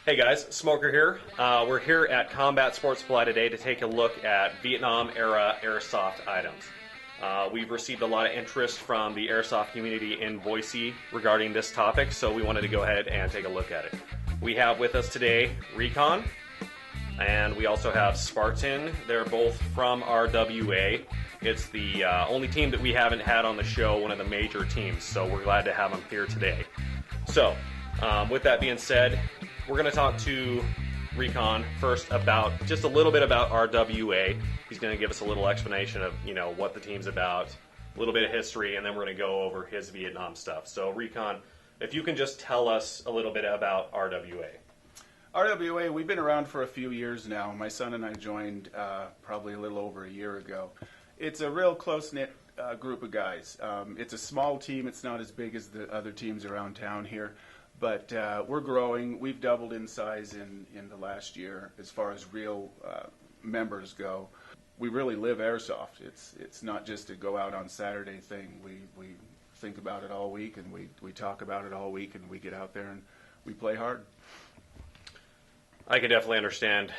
Hey guys, Smoker here. We're here at Combat Sports Supply today to take a look at Vietnam-era airsoft items. We've received a lot of interest from the airsoft community in Boise regarding this topic, so we wanted to go ahead and take a look at it. We have with us today Recon, and we also have Spartan. They're both from RWA. It's the only team that we haven't had on the show, one of the major teams, so we're glad to have them here today. So, with that being said, we're going to talk to Recon first about just a little bit about RWA. He's going to give us a little explanation of, what the team's about, a little bit of history, and then we're going to go over his Vietnam stuff. So, Recon, if you can just tell us a little bit about RWA. RWA, we've been around for a few years now. My son and I joined probably a little over a year ago. It's a real close-knit group of guys. It's a small team. It's not as big as the other teams around town here. But we're growing. We've doubled in size in the last year as far as real members go. We really live airsoft. It's not just a go out on Saturday thing. We think about it all week, and we talk about it all week, and we get out there and we play hard. I can definitely understand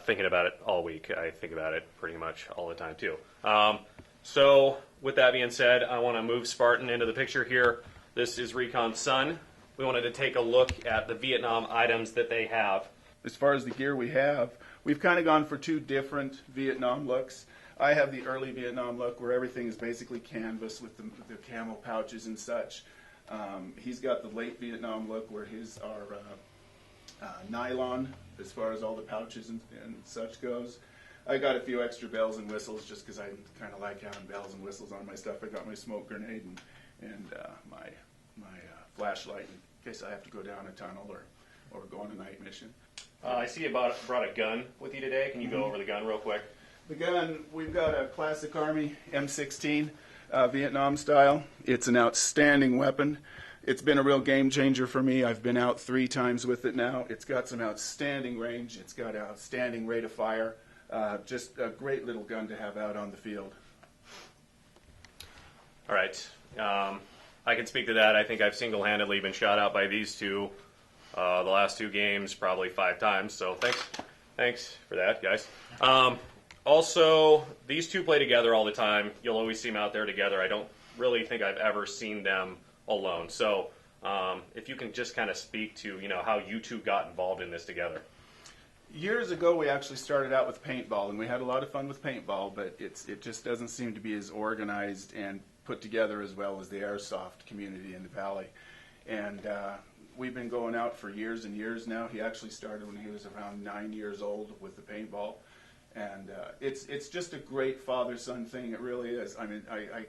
thinking about it all week. I think about it pretty much all the time too. So with that being said, I want to move Spartan into the picture here. This is Recon's son. We wanted to take a look at the Vietnam items that they have. As far as the gear we have, we've kind of gone for two different Vietnam looks. I have the early Vietnam look where everything is basically canvas with the camo pouches and such. He's got the late Vietnam look where his are nylon as far as all the pouches and such goes. I got a few extra bells and whistles just because I kind of like having bells and whistles on my stuff. I got my smoke grenade and my flashlight in case I have to go down a tunnel or go on a night mission. I see you brought a gun with you today. Can you go over the gun real quick? The gun, we've got a classic Army M16 Vietnam style. It's an outstanding weapon. It's been a real game changer for me. I've been out 3 times with it now. It's got some outstanding range. It's got an outstanding rate of fire. Just a great little gun to have out on the field. All right. I can speak to that. I think I've single-handedly been shot out by these two the last 2 games, probably 5 times. So thanks for that, guys. Also, these two play together all the time. You'll always see them out there together. I don't really think I've ever seen them alone. So if you can just kind of speak to how you two got involved in this together. Years ago, we actually started out with paintball, and we had a lot of fun with paintball, but it just doesn't seem to be as organized and put together as well as the airsoft community in the valley. And we've been going out for years and years now. He actually started when he was around 9 years old with the paintball. And it's just a great father-son thing. It really is. I mean, I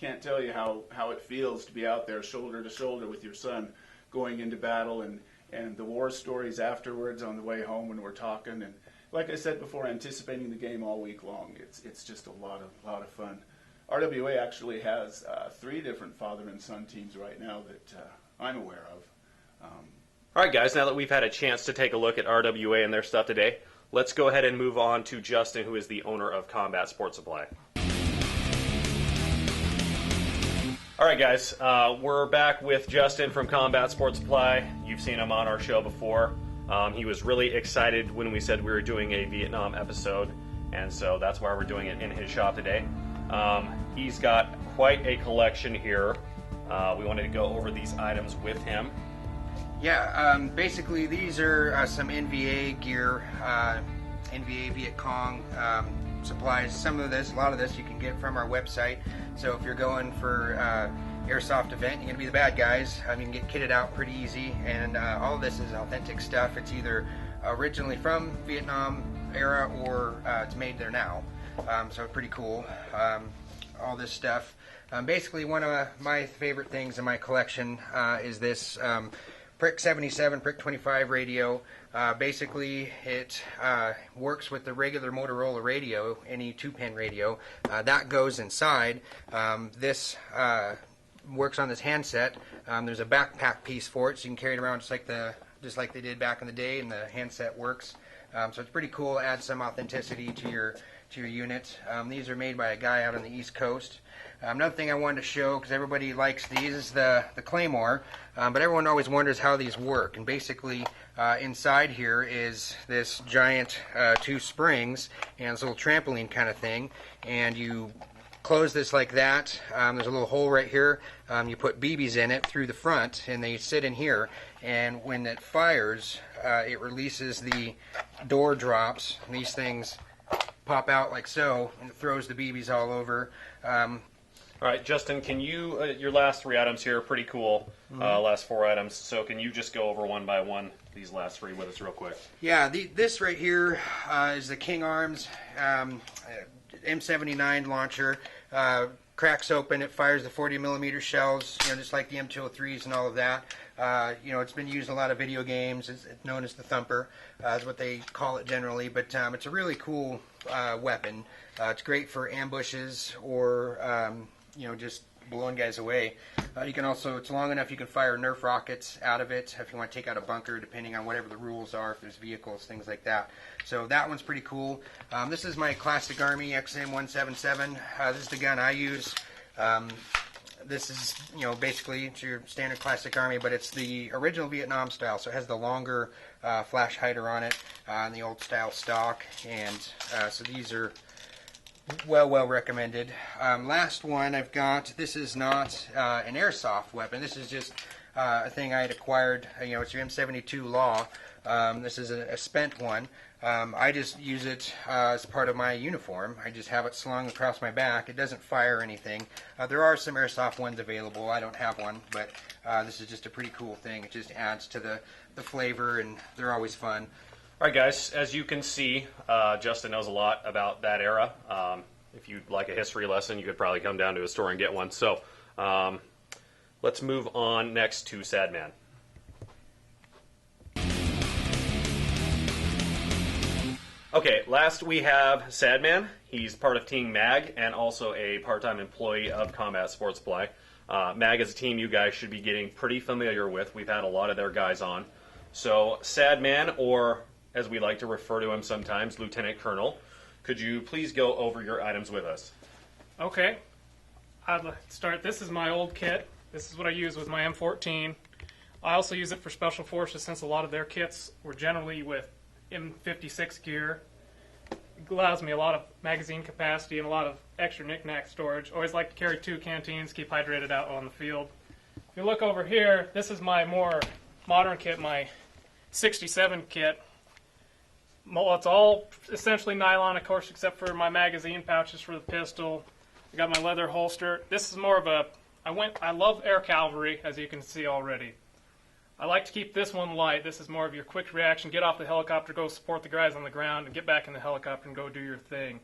can't tell you how it feels to be out there shoulder to shoulder with your son going into battle and the war stories afterwards on the way home when we're talking. And like I said before, anticipating the game all week long. It's just a lot of fun. RWA actually has 3 different father and son teams right now that I'm aware of. All right, guys, now that we've had a chance to take a look at RWA and their stuff today, let's go ahead and move on to Justin, who is the owner of Combat Sports Supply. All right, guys, we're back with Justin from Combat Sports Supply. You've seen him on our show before. He was really excited when we said we were doing a Vietnam episode, and so that's why we're doing it in his shop today. He's got quite a collection here. We wanted to go over these items with him. Yeah, basically these are some NVA gear, NVA Viet Cong supplies. A lot of this you can get from our website. So if you're going for airsoft event, you're going to be the bad guys. You can get kitted out pretty easy, and all of this is authentic stuff. It's either originally from Vietnam era or it's made there now. So pretty cool. All this stuff. Basically, one of my favorite things in my collection is this Prick 77, Prick 25 radio. Basically, it works with the regular Motorola radio, any 2-pin radio. That goes inside. This works on this handset. There's a backpack piece for it, so you can carry it around just like they did back in the day, and the handset works. So it's pretty cool. Add some authenticity to your unit. These are made by a guy out on the East Coast. Another thing I wanted to show, because everybody likes these, is the Claymore, but everyone always wonders how these work. And basically, Inside here is this giant 2 springs and this little trampoline kind of thing, and you close this like that. There's a little hole right here. You put BBs in it through the front, and they sit in here, and when it fires, it releases the door drops, and these things pop out like so, and it throws the BBs all over. All right, Justin, can you, your last 3 items here are pretty cool, last 4 items, so can you just go over one by one these last 3 with us real quick? Yeah, this right here is the King Arms M79 launcher. Cracks open, it fires the 40 millimeter shells, just like the M203s and all of that. It's been used in a lot of video games. It's known as the Thumper, is what they call it generally, but it's a really cool weapon. It's great for ambushes or just blowing guys away. You can also, it's long enough you can fire Nerf rockets out of it if you want to take out a bunker, depending on whatever the rules are, if there's vehicles, things like that. So that one's pretty cool. This is my Classic Army XM177. This is the gun I use. This is, basically it's your standard Classic Army, but it's the original Vietnam style, so it has the longer flash hider on it, and the old style stock, and so these are well recommended. Last one I've got, this is not an airsoft weapon. This is just a thing I had acquired. It's your M72 Law. This is a spent one. I just use it as part of my uniform. I just have it slung across my back. It doesn't fire anything. There are some airsoft ones available. I don't have one, but this is just a pretty cool thing. It just adds to the flavor, and they're always fun. All right, guys, as you can see, Justin knows a lot about that era. If you'd like a history lesson, you could probably come down to a store and get one. So let's move on next to Sad Man. Okay, last we have Sad Man. He's part of Team MAG and also a part-time employee of Combat Sports Supply. MAG is a team you guys should be getting pretty familiar with. We've had a lot of their guys on. So Sad Man, or as we like to refer to him sometimes, Lieutenant Colonel, could you please go over your items with us? Okay. I'd like to start. This is my old kit. This is what I use with my M14. I also use it for Special Forces since a lot of their kits were generally with M56 gear. It allows me a lot of magazine capacity and a lot of extra knick-knack storage. Always like to carry 2 canteens, keep hydrated out on the field. If you look over here, this is my more modern kit, my 67 kit. Well, it's all essentially nylon, of course, except for my magazine pouches for the pistol. I got my leather holster. This is more of a, I love air cavalry, as you can see already. I like to keep this one light. This is more of your quick reaction. Get off the helicopter, go support the guys on the ground, and get back in the helicopter and go do your thing.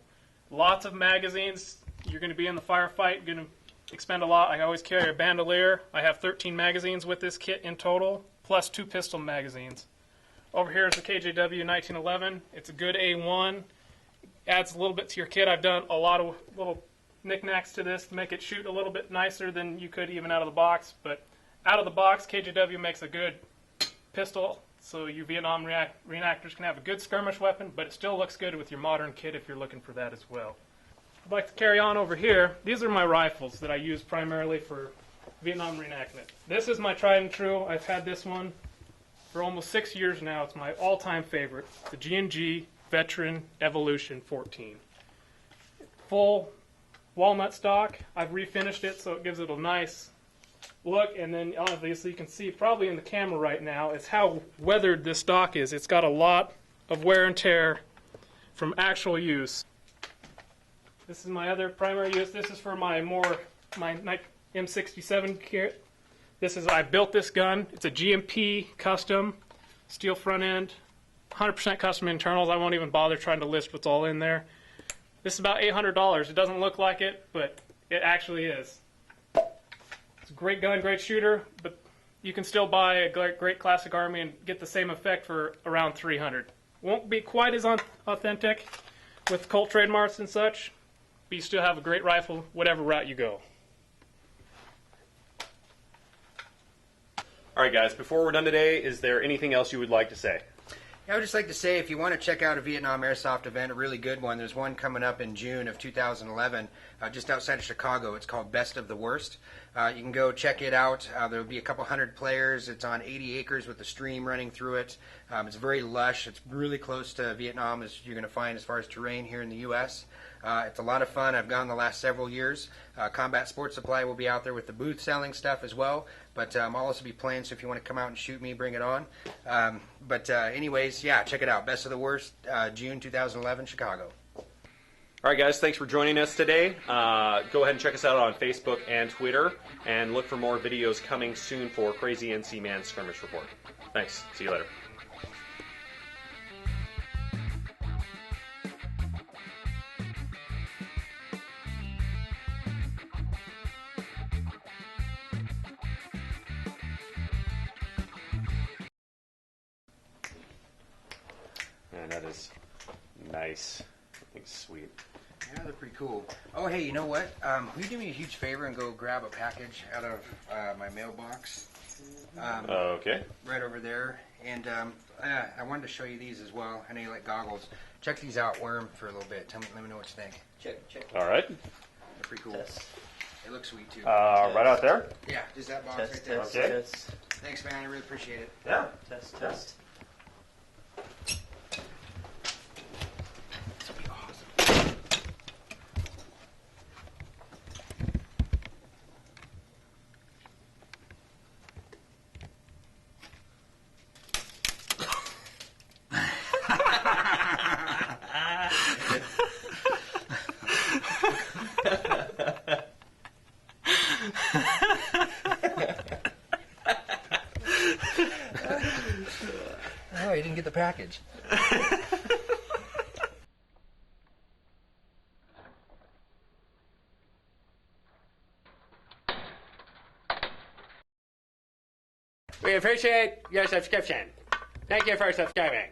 Lots of magazines. You're going to be in the firefight. You're going to expend a lot. I always carry a bandolier. I have 13 magazines with this kit in total, plus 2 pistol magazines. Over here is the KJW 1911. It's a good A1. Adds a little bit to your kit. I've done a lot of little knickknacks to this to make it shoot a little bit nicer than you could even out of the box. But out of the box, KJW makes a good pistol, so you Vietnam reenactors can have a good skirmish weapon, but it still looks good with your modern kit if you're looking for that as well. I'd like to carry on over here. These are my rifles that I use primarily for Vietnam reenactment. This is my tried and true. I've had this one for almost 6 years now. It's my all-time favorite, the G&G Veteran Evolution 14. Full walnut stock. I've refinished it so it gives it a nice look, and then obviously you can see probably in the camera right now is how weathered this stock is. It's got a lot of wear and tear from actual use. This is my other primary use. This is for my M67 kit. I built this gun. It's a GMP custom, steel front end, 100% custom internals. I won't even bother trying to list what's all in there. This is about $800. It doesn't look like it, but it actually is. It's a great gun, great shooter, but you can still buy a great Classic Army and get the same effect for around $300. Won't be quite as authentic with Colt trademarks and such, but you still have a great rifle, whatever route you go. All right, guys, before we're done today, is there anything else you would like to say? I would just like to say, if you want to check out a Vietnam Airsoft event, a really good one, there's one coming up in June of 2011, just outside of Chicago. It's called Best of the Worst. You can go check it out. There will be a couple hundred players. It's on 80 acres with a stream running through it. It's very lush. It's really close to Vietnam, as you're going to find as far as terrain here in the U.S. It's a lot of fun. I've gone the last several years. Combat Sports Supply will be out there with the booth selling stuff as well. But I'll also be playing, so if you want to come out and shoot me, bring it on. Anyways, yeah, check it out. Best of the Worst, June 2011, Chicago. All right, guys, thanks for joining us today. Go ahead and check us out on Facebook and Twitter, and look for more videos coming soon for Crazy NC Man Skirmish Report. Thanks. See you later. Man, that is nice. I think sweet. Yeah, they're pretty cool. Oh, hey, you know what? Will you do me a huge favor and go grab a package out of my mailbox? Okay. Right over there. And I wanted to show you these as well. I know you like goggles. Check these out, wear them for a little bit. Let me know what you think. Check. All right. They're pretty cool. Test. They look sweet, too. Right out there. Yeah, just that box Test, right there. test, Okay. test. Thanks, man. I really appreciate it. Yeah. Test. This will be awesome. Oh, you didn't get the package. We appreciate your subscription. Thank you for subscribing.